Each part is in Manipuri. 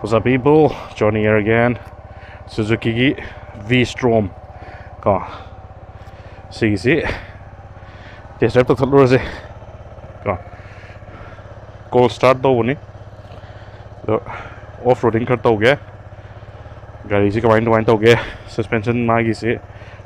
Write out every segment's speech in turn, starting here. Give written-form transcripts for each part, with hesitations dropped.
What's up, people? Johnny here again. Suzuki V-Strom. Ko. Sige. Test drive to thalo se. Ko. Cold start do ni. So off-roading karta ho gaya. Gari se kamain to gaya. Suspension magi se.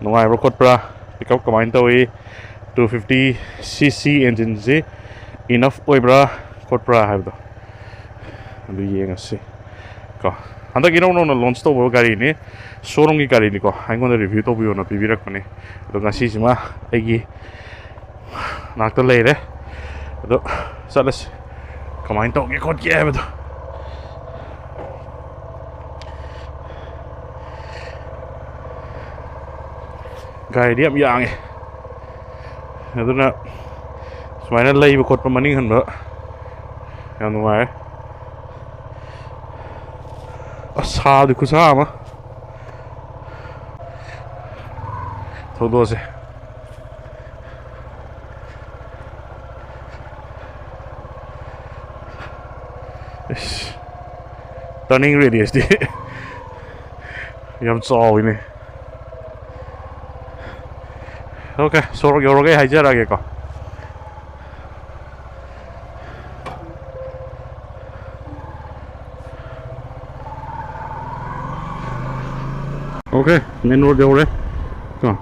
Nungai ro khot pra. Pickup kamain to e 250cc engine se enough oibra khot pra haibdo. Adu yenga se. Handa kino no launch to bo gari ni showroom ki gari ni ko aingon review to biyo na bibirak mane ado ngasi sima aigi nakta leire ado salas kamain to ge khot ge bedo gari di am yang ado na sumaina lei khot pa maning han ba yam nuai Asado kusama. Todo se. Turning radius di. Yam so ini. Okay, sorok yorok ay hajar lagi ko. Okay, main road jau rahe. Come on.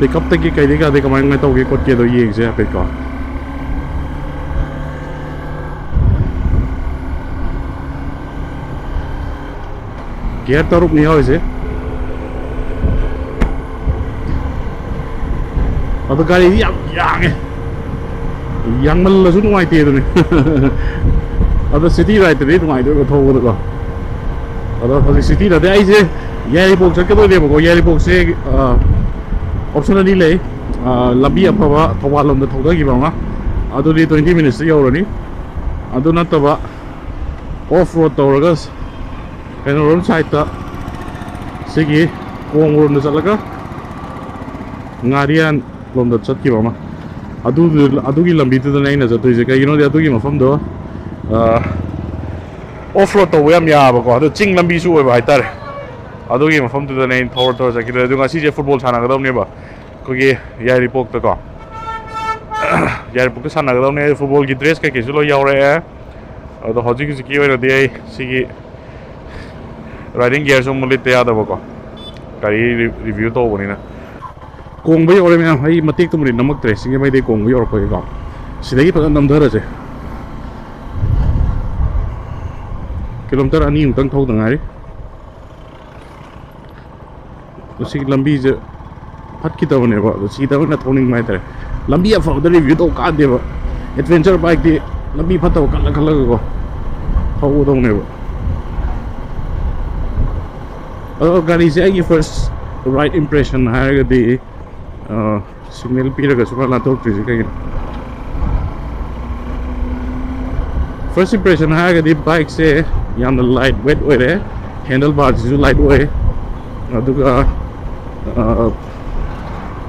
Pick up tagi kai dega de kamain ngai to ge kot ke do ye se pick up. Gear taruk ni hoy se. Ado gari yang yang mal la su ngai te do ni ado city ride te ngai do ko tho do ko ado city da de ai se yari box ke do le ko yari box se optionally le lambi apaba thawalom da thoda gi ba nga ado li 20 minutes yo ro ni ado na ta ba off road to gas and road side ta sigi kong road na salaga ngarian lom da chat ki ba ma adugi lambi tu na ina zato je kai you know de adugi mafam do off road to yam ya ba ko adu ching lambi su oi ba tare adugi mafam tu na in thor thor ja ki du ngasi je football sana ga dom ne ba ko gi yari pok ta ko yari pok sana ga dom ne football gi dress ka ke su lo yaw re adu hoji ki oi na de sigi riding gear so mulit te ya da ba ko kari review to bo ni na Kong bay ore me hai matik tumri namak tre singe mai de kong bay or ko ga sidagi pa nam dhara je kilometer ani utang thau dangai to sig lambi je phat ki tawne ba to sida na thoning mai tre lambi a fa da review to ka de ba adventure bike de lambi phat to kala kala ko thau dong ne ba gari se ai first right impression ha ga de signal piraga suma la tok tisi kai first impression ha ga di bike se yam lightweight ore handlebar is lightweight aduga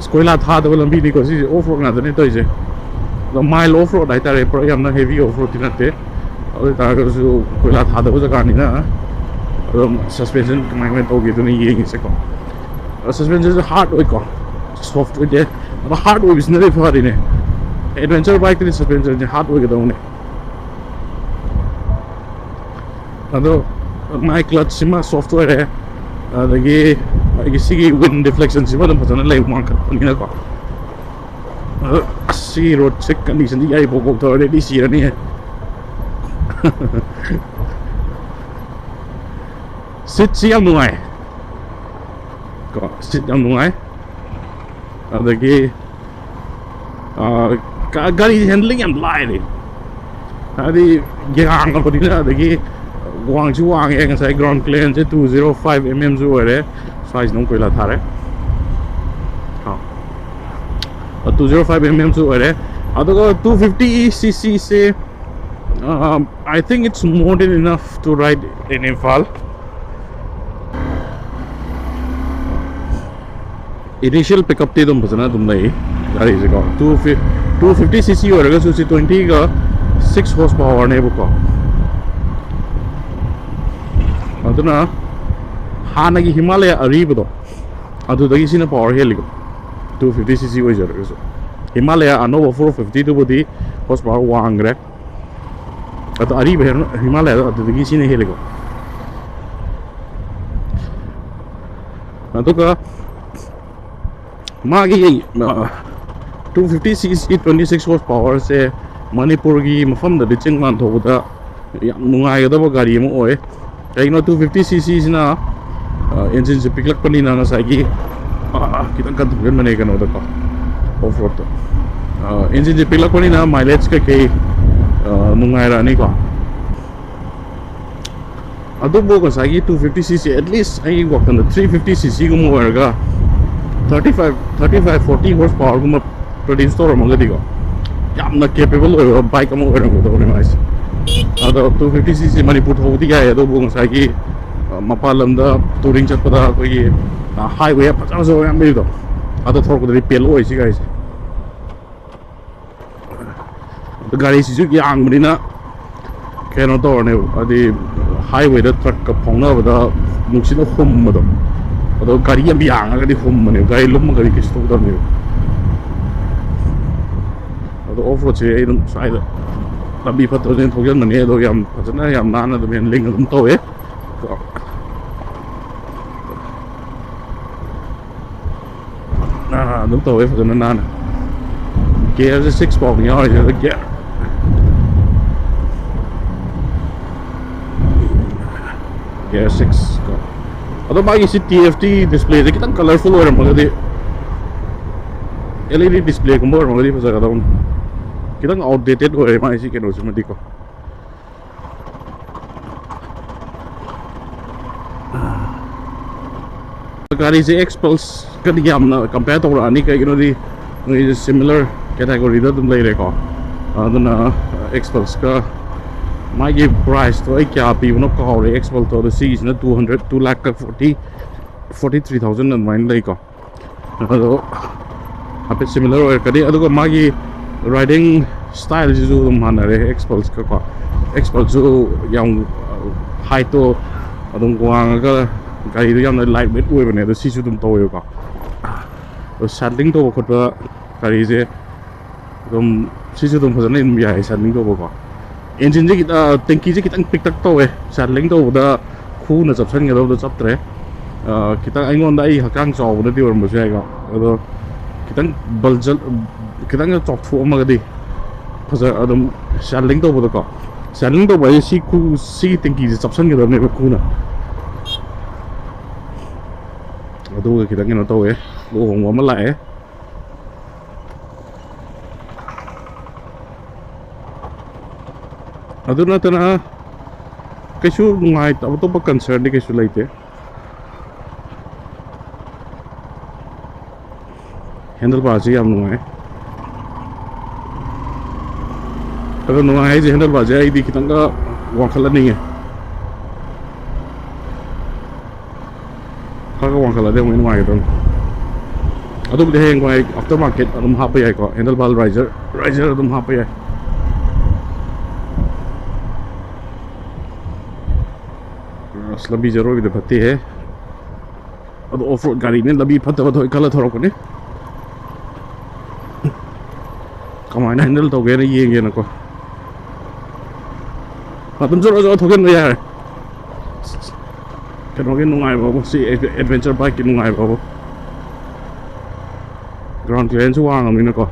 skoila tha da lambi ni ko si off road na ne to je the mile off road ai tare pro yam na heavy off road tinate adu ta ga su skoila tha da uja ka ni na suspension kamai me to ge to ni ye se ko suspension is hard oi ko soft with it but hard way is never for in adventure bike the suspension hard way ga ne ado my clutch sima software hai adagi sigi wind deflection sima dam phana lai man kar pani na ko si road check condition di ai bok to ready si ra ni sit si am nuai ko sit am nuai adagi gari handling am lai adi gang ko dina adagi wang chu wang eng sai ground clearance 205 mm zu ore size nong koila thare ha 205 mm zu ore adoga 250cc se I think it's more than enough to ride in Imphal initial pickup ti dum bajana dum lai gari se ko 250 cc oraga su 20 ga 6 horsepower ne ko aduna hana gi Himalaya ariba do adu dagi sina power heligo 250 cc oi jara so Himalaya anova 450 to bodi horsepower wangre adu ariba Himalaya adu dagi sina heligo aduga magi 250 cc 26 horsepower se manipur gi mafam da ching man thoda yam nungai ga da gari mo oe kaino 250 cc sina engine se piklak pani na sa gi kitang kan thun mane kan oda ka off road engine se piklak pani na mileage ka ke nungai ra ni ko adu bo ko sa gi 250 cc at least ai go kan 350 cc gum warga 35 40 horsepower gum produce to ram ga digo yamna capable bike am ora go do mais ado 250 cc manipur thodi ga ado bo sa gi mapalam da touring chat pada ko ye highway pa so yam bi do ado thor ko ri pel oi si guys the gari Suzuki ang mrina keno to ne adi highway da truck ka phongna bada nuksina hum mado ado gari yam bi ang ga di hum mane gari lum gari kis to da ne ado off road che ai dum sai da lambi phat to jen thogen mane ado yam phajana yam nana da men ling dum to e dum to e phajana nana gear is 6 ball ni ai da gear gear 6 ado magi si TFT display de kitang colorful ora magadi LED display ko mo magadi pa sa kadong kitang outdated ora magi si keno sumadi ko gari si X-Pulse kadi yam na compare to ani kay gino di similar category da dum lai ko aduna X-Pulse ka magi price to ai kya pi no ko hore X-Pulse to the seas na 2 lakh 43,000 and mine lai ko ado a bit similar or kadi ado ko magi riding style ji ju dum hanare X-Pulse ka X-Pulse yang high to adum wang ga gari do yam light weight oi bane do si su dum to yo ka saddling to ko to gari je dum si su dum phajana in ya saddling to ko engine je kita tanki je kita pick tak to e saddling to da khu na chap san ga do chap tre kita aingon da ai hakang chaw na di or mo sai ga ado kita baljal kita ga chok thu ma ga di phaja adum saddling to bo ko saddling to ba si khu si tanki je chap san ga do ne khu na ado kita ngeno to e lo hong wa ma lại aduna tana kaisu ngai ta to pa concern ni kaisu laite handle bar ji am ngai ado ngai ji handle bar ji ai di kitanga wa khala ni ka wa khala de mo ngai don ado de heng ngai after market adum ha pa yai ko handle bar riser adum ha pa yai लंबी जरूर भी फत्ती है अब ऑफ रोड गाड़ी ने लंबी फत्ता तो कलर थोड़ा को ने कमाना हैंडल तो गए ये ना को तुम जो थोड़े ना यार करोगे नुंगाई बाबू सी एडवेंचर बाइक की नुंगाई बाबू ग्राउंड क्लियरेंस वांग अमीन को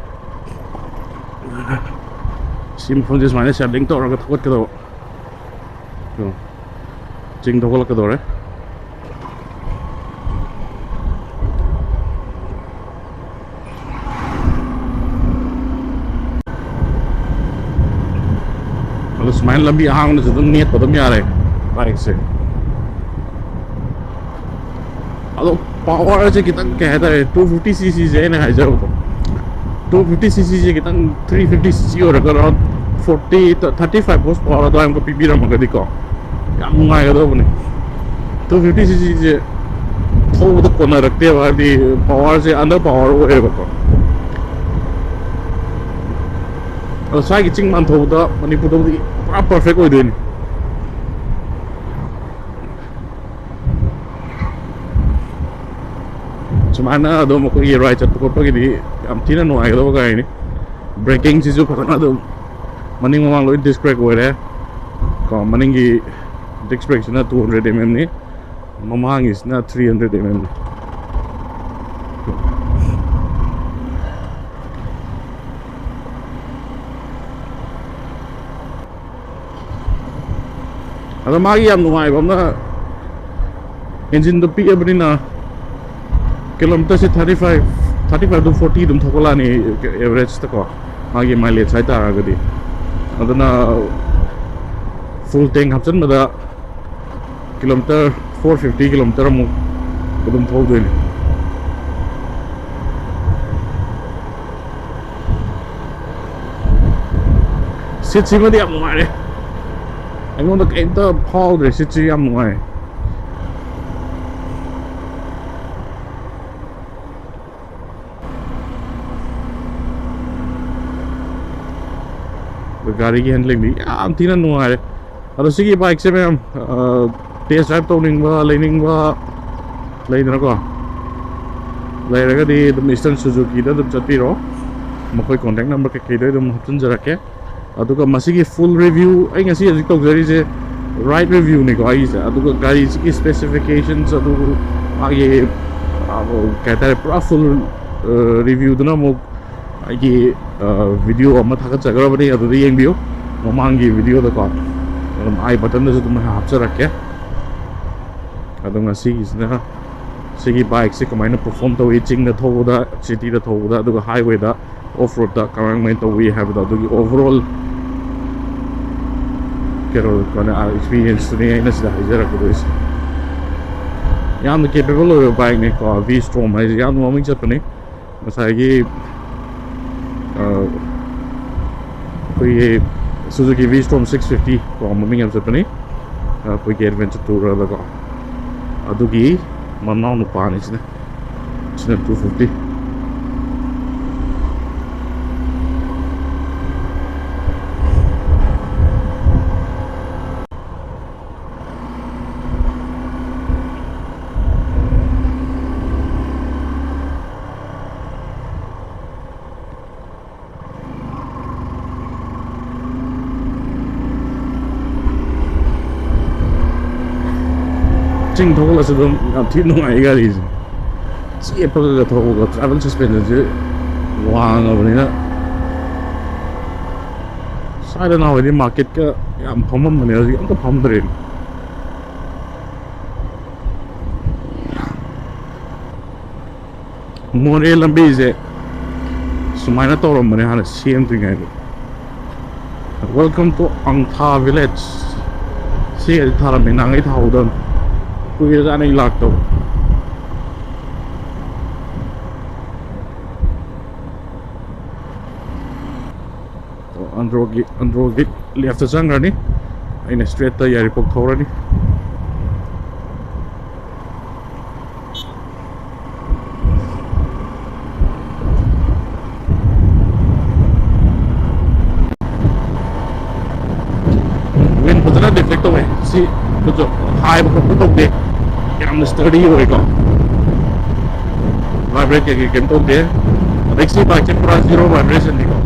सिम फोन जिस मायने सेटिंग तो और थोड़ा करो ching to ko dore kalau semain lebih hang na sedang niat padam yare bike se alo power je kita कहता है 250 cc je ne hai jao 250 cc je kita 350 cc और अगर 35 horsepower तो हमको पीबी ram का दिखो yam ngai ga do bune 250 cc je ꯊꯧꯕꯗ ꯀꯣꯟꯅꯔꯛꯇꯦꯕ ꯍꯥꯏꯕꯗꯤ ꯄꯋꯥꯔꯁꯦ ꯑꯟꯗꯔ ꯄꯋꯥꯔ ꯑꯣꯏꯌꯦꯕꯀꯣ ꯑꯗꯣ ꯁ꯭ꯋꯥꯏꯒꯤ ꯆꯤꯡ ꯃꯥꯟ ꯊꯧꯕꯗ ꯃꯅꯤꯄꯨꯔꯗꯕꯨꯗꯤ ꯄꯨꯔꯥ ꯄꯔꯐꯦꯛ ꯑꯣꯏꯗꯣꯏꯅꯤ ꯁꯨꯃꯥꯏꯅ ꯑꯗꯨꯝ ꯑꯩꯈꯣꯏꯒꯤ ꯔꯥꯏꯠ ꯆꯠꯄ ꯈꯣꯠꯄꯒꯤꯗꯤ ꯌꯥꯝ ꯊꯤꯅ ꯅꯨꯡꯉꯥꯏꯒꯗꯕ ꯒꯥꯔꯤꯅꯤ ꯕ꯭ꯔꯦꯀꯤꯡꯁꯤꯁꯨ ꯐꯖꯅ ꯑꯗꯨꯝ ꯃꯅꯤꯡ ꯃꯃꯥꯡ ꯂꯣꯏ ꯗꯤꯁ ꯕ꯭ꯔꯦꯛ ꯑꯣꯏꯔꯦ ꯀꯣ ꯃꯅꯤꯡꯒꯤ ꯗꯤꯁ ꯕ꯭ꯔꯦꯛꯁꯤꯅ 200 mm ꯅꯤ ꯃꯃꯥꯡꯒꯤꯁꯤꯅ 300 mm ꯅꯤ ꯑꯗꯣ ꯃꯥꯒꯤ ꯌꯥꯝ ꯅꯨꯡꯉꯥꯏꯕ ꯑꯃꯅ ꯏꯟꯖꯤꯟꯗꯣ ꯄꯤꯛꯑꯕꯅꯤꯅ ꯀꯤꯂꯣꯃꯤꯇꯔꯁꯦ 35 to 40 ꯑꯗꯨꯝ ꯊꯧꯒꯠꯂꯛꯑꯅꯤ ꯑꯦꯚꯔꯦꯖꯇꯀꯣ ꯃꯥꯒꯤ ꯃꯥꯏꯂꯦꯖ ꯍꯥꯏꯇꯥꯔꯒꯗꯤ ꯑꯗꯨꯅ ꯐꯨꯜ ꯇꯦꯡ ꯍꯥꯞꯆꯤꯟꯕꯗ ꯀꯤꯂꯣꯃꯤꯇꯔ 450 ꯀꯤꯂꯣꯃꯤꯇꯔ ꯑꯃꯨꯛ ꯑꯗꯨꯝ ꯊꯧꯗꯣꯏꯅꯤ ꯁꯤꯠꯁꯤꯃꯗꯤ ꯌꯥꯝ ꯅꯨꯡꯉꯥꯏꯔꯦ ꯑꯩꯉꯣꯟꯗ ꯀꯩꯝꯇ ꯐꯥꯎꯗ꯭ꯔꯦ ꯁꯤꯠꯁꯤ ꯌꯥꯝ ꯅꯨꯡꯉꯥꯏ ꯒꯥꯔꯤꯒꯤ ꯍꯦꯟꯗꯂꯤꯡꯗꯤ ꯌꯥꯝ ꯊꯤꯅ ꯅꯨꯡꯉꯥꯏꯔꯦ ꯑꯗꯣ ꯁꯤꯒꯤ ꯕꯥꯏꯛꯁꯦ ꯃꯌꯥꯝ ꯇꯦꯁ ꯗ꯭राꯏꯚ ꯇꯧꯅꯤꯡꯕ ꯂꯩꯅꯤꯡꯕ ꯂꯩꯗꯅꯀꯣ ꯂꯩꯔꯒꯗꯤ ꯑꯗꯨꯝ ꯏꯁꯇꯔꯟ ꯁꯨꯖꯨꯀꯤꯗ ꯑꯗꯨꯝ ꯆꯠꯄꯤꯔꯣ ꯃꯈꯣꯏ ꯀꯣꯟꯇꯦꯛ ꯅꯝꯕꯔ ꯀꯩꯀꯩꯗꯣ ꯑꯗꯨꯝ ꯍꯥꯞꯆꯤꯟꯖꯔꯛꯀꯦ ꯑꯗꯨꯒ ꯃꯁꯤꯒꯤ ꯐꯨꯜ ꯔꯤꯚ꯭ꯌू ꯑꯩ ꯉꯁꯤ ꯍꯧꯖꯤꯛ ꯇꯧꯖꯔꯤꯁꯦ ꯔꯥꯏꯠ ꯔꯤꯚ꯭यूꯅꯤꯀꯣ ꯑꯩꯒꯤꯁꯦ ꯑꯗꯨꯒ ꯒꯥꯔꯤꯁꯤꯒꯤ ꯁ꯭ꯄꯦꯁꯤꯐꯤꯀꯦꯁꯟꯁ ꯑꯗꯨ ꯃꯥꯒꯤ ꯀꯩ ꯍꯥꯏꯇꯥꯔꯦ ꯄꯨꯔꯥ ꯐꯨꯜ ꯔꯤꯚ꯭यूꯗꯨꯅ ꯑꯃꯨꯛ ꯑꯩꯒꯤ ꯚꯤꯗꯤꯑꯣ ꯑꯃ ꯊꯥꯒꯠꯆꯈ꯭ꯔꯕꯅꯤ ꯑꯗꯨꯗ ꯌꯦꯡꯕꯤꯌꯨ ꯃꯃꯥꯡꯒꯤ ꯚꯤꯗꯤꯑꯣꯗꯀꯣ ꯑꯗꯨꯝ ꯑꯥꯏ ꯕꯇꯟꯗꯁꯨ ꯑꯗꯨꯝ ꯍꯥꯞꯆꯔꯛꯀꯦ ꯑꯗꯣ ꯉꯁꯤꯒꯤꯁꯤꯅ ꯁꯤꯒꯤ ꯕꯥꯏꯛꯁꯦ ꯀꯃꯥꯏꯅ ꯄꯔꯐꯣꯔꯝ ꯇꯧꯏ ꯆꯤꯡꯗ ꯊꯧꯕꯗ ꯁꯤꯇꯤꯗ ꯊꯧꯕꯗ ꯑꯗꯨꯒ ꯍꯥꯏꯋꯦꯗ ꯑꯣꯐ ꯔꯣꯗꯇ ꯀꯃꯥꯏꯅ ꯇꯧꯏ ꯍꯥꯏꯕꯗꯣ ꯑꯗꯨꯒꯤ ꯑꯣꯚꯔꯑꯣꯜ ꯀꯩꯅꯣ ꯑꯦꯛꯁꯄꯤꯔꯤꯌꯦꯟꯁꯇꯨꯅꯤ ꯑꯩꯅ ꯁꯤꯗ ꯍꯥꯏꯖꯔꯛꯀꯗꯣꯏꯁꯦ ꯌꯥꯝꯅ ꯀꯦꯄꯦꯕꯜ ꯑꯣꯏꯕ ꯕꯥꯏꯛꯅꯤꯀꯣ V-Strom ꯍꯥꯏꯁꯦ ꯌꯥꯝꯅ ꯃꯃꯤꯡ ꯆꯠꯄꯅꯤ ꯉꯁꯥꯏꯒꯤ ꯑꯩꯈꯣꯏꯒꯤ Suzuki V-Strom 650 ꯀꯣ ꯃꯃꯤꯡ ꯌꯥꯝ ꯆꯠꯄꯅꯤ ꯑꯩꯈꯣꯏꯒꯤ ꯑꯦꯗꯚꯦꯟꯆꯔ ꯇꯨꯔꯗꯀꯣ ꯑꯗꯨꯒꯤ ꯃꯅꯥꯎ ꯅꯨꯄꯥꯅꯤ ꯁꯤꯅ 250 ꯆꯤꯡ ꯊꯧꯒꯠꯂꯁꯨ ꯑꯗꯨꯝ ꯌꯥꯝ ꯊꯤꯅ ꯅꯨꯡꯉꯥꯏ ꯒꯥꯔꯤꯁꯦ ꯆꯦꯞꯄꯒ ꯊꯧꯕꯒ ꯇ꯭ꯔꯥꯚꯦꯜ ꯁꯁꯄꯦꯟꯁꯟꯁꯦ ꯋꯥꯡꯉꯕꯅꯤꯅ ꯁ꯭ꯋꯥꯏꯗ ꯅꯍꯥꯟꯋꯥꯏꯗꯤ ꯃꯥꯔꯀꯦꯠꯀ ꯌꯥꯝ ꯐꯝꯃꯝꯕꯅꯦ ꯍꯧꯖꯤꯛ ꯑꯝꯇ ꯐꯝꯗ꯭ꯔꯦ ꯃꯣꯔꯦ ꯂꯝꯕꯤꯁꯦ ꯁꯨꯃꯥꯏꯅ ꯇꯧꯔꯝꯕꯅꯦ ꯍꯥꯟꯅ ꯁꯦꯝꯗ꯭ꯔꯤꯉꯩꯗ ꯋꯦꯜꯀꯝ ꯇꯨ ꯑꯪꯊꯥ ꯚꯤꯂꯦꯖ ꯁꯤꯒꯗꯤ ꯊꯥꯔꯝꯃꯦ ꯅꯍꯥꯟꯒꯩ ꯊꯥꯍꯧꯗꯕꯅꯤ ꯀꯨꯏꯔꯖꯥꯠꯅꯤ ꯑꯩ ꯂꯥꯛꯇꯕ ꯑꯟꯗ꯭ꯔꯣꯒꯤ ꯂꯦꯐꯇ ꯆꯪꯈ꯭ꯔꯅꯤ ꯑꯩꯅ ꯁ꯭ꯇ꯭ꯔꯦꯠꯇ ꯌꯥꯏꯔꯤꯄꯣꯛ ꯊꯧꯔꯅꯤ ꯋꯤꯟ ꯐꯖꯅ ꯗꯤꯐ꯭ꯂꯦꯛ ꯇꯧꯋꯦ ꯁꯤ ꯍꯥꯏꯕ ꯈꯣꯠꯄ ꯇꯧꯗꯦ ꯌꯥꯝꯅ ꯁ꯭ꯇꯔꯗꯤ ꯑꯣꯏꯀꯣ ꯚꯥꯏꯕ꯭ꯔꯦꯠ ꯀꯩꯀꯩ ꯀꯩꯝ ꯇꯧꯗꯦ ꯑꯗꯩ ꯁꯤ ꯕꯥꯏꯛꯁꯦ ꯄꯨꯔꯥ ꯖꯤꯔꯣ ꯚꯥꯏꯕ꯭ꯔꯦꯁꯟꯅꯤꯀꯣ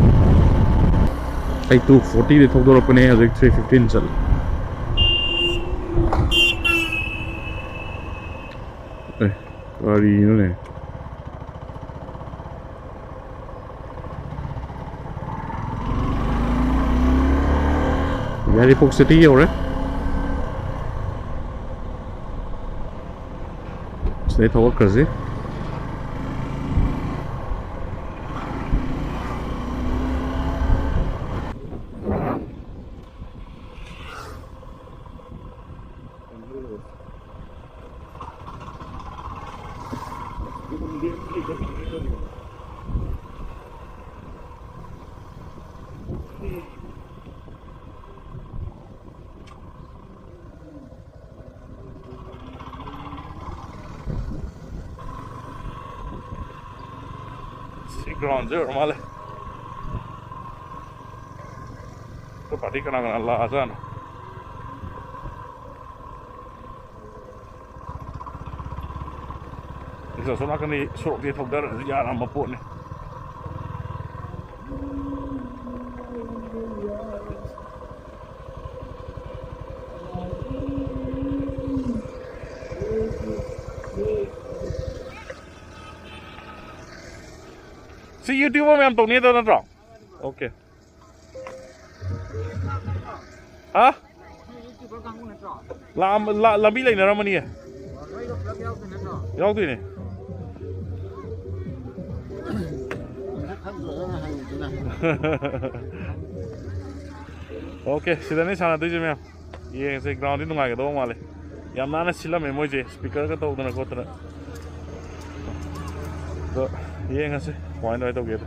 ꯑꯩ 240ꯗꯤ ꯊꯧꯗꯣꯔꯛꯄꯅꯦ ꯍꯧꯖꯤꯛ 315 ꯆꯠꯂꯦ ꯀꯔꯤꯅꯣꯅꯦ ꯌꯥꯏꯔꯤꯄꯣꯛ ꯁꯤꯇꯤ ꯌꯧꯔꯦ ꯁꯤꯗꯩ ꯊꯧꯒꯠꯈ꯭ꯔꯁꯤ ꯁꯤ ꯒ꯭ꯔꯥꯎꯟꯁꯦ ꯑꯣꯏꯔ ꯃꯥꯜꯂꯦ ꯄꯥꯔꯇꯤ ꯀꯅꯥ ꯀꯅꯥ ꯂꯥꯛꯑꯖꯥꯠꯅꯣ ꯑꯁꯣꯝ ꯅꯥꯀꯟꯗꯤ ꯁꯣꯔꯣꯛꯁꯦ ꯊꯧꯗꯔꯁꯨ ꯌꯥꯔꯝꯕ ꯄꯣꯠꯅꯤ ꯁꯤ ꯌꯨꯇ꯭ꯌꯨꯕꯔ ꯃꯌꯥꯝ ꯇꯧꯅꯤꯗ ꯅꯠꯇ꯭ꯔꯣ ꯑꯣꯀꯦ ꯍꯥ ꯂꯝꯕꯤ ꯂꯩꯅꯔꯝꯃꯅꯤꯌꯦ ꯌꯥꯎꯗꯣꯏꯅꯦ ꯑꯣꯀꯦ ꯁꯤꯗꯅꯦ ꯁꯥꯟꯅꯗꯣꯏꯁꯦ ꯃꯌꯥꯝ ꯌꯦꯡꯉꯁꯦ ꯒ꯭ꯔꯥꯎꯟꯗꯤ ꯅꯨꯡꯉꯥꯏꯒꯗꯧꯕ ꯃꯥꯜꯂꯦ ꯌꯥꯝ ꯅꯥꯟꯅ ꯁꯤꯜꯂꯝꯃꯦ ꯃꯣꯏꯁꯦ ꯁ꯭ꯄꯤꯀꯔꯒ ꯇꯧꯗꯅ ꯈꯣꯠꯇꯅ ꯑꯗꯣ ꯌꯦꯡꯉꯁꯦ ꯀꯃꯥꯏꯅ ꯇꯧꯒꯦꯗꯣ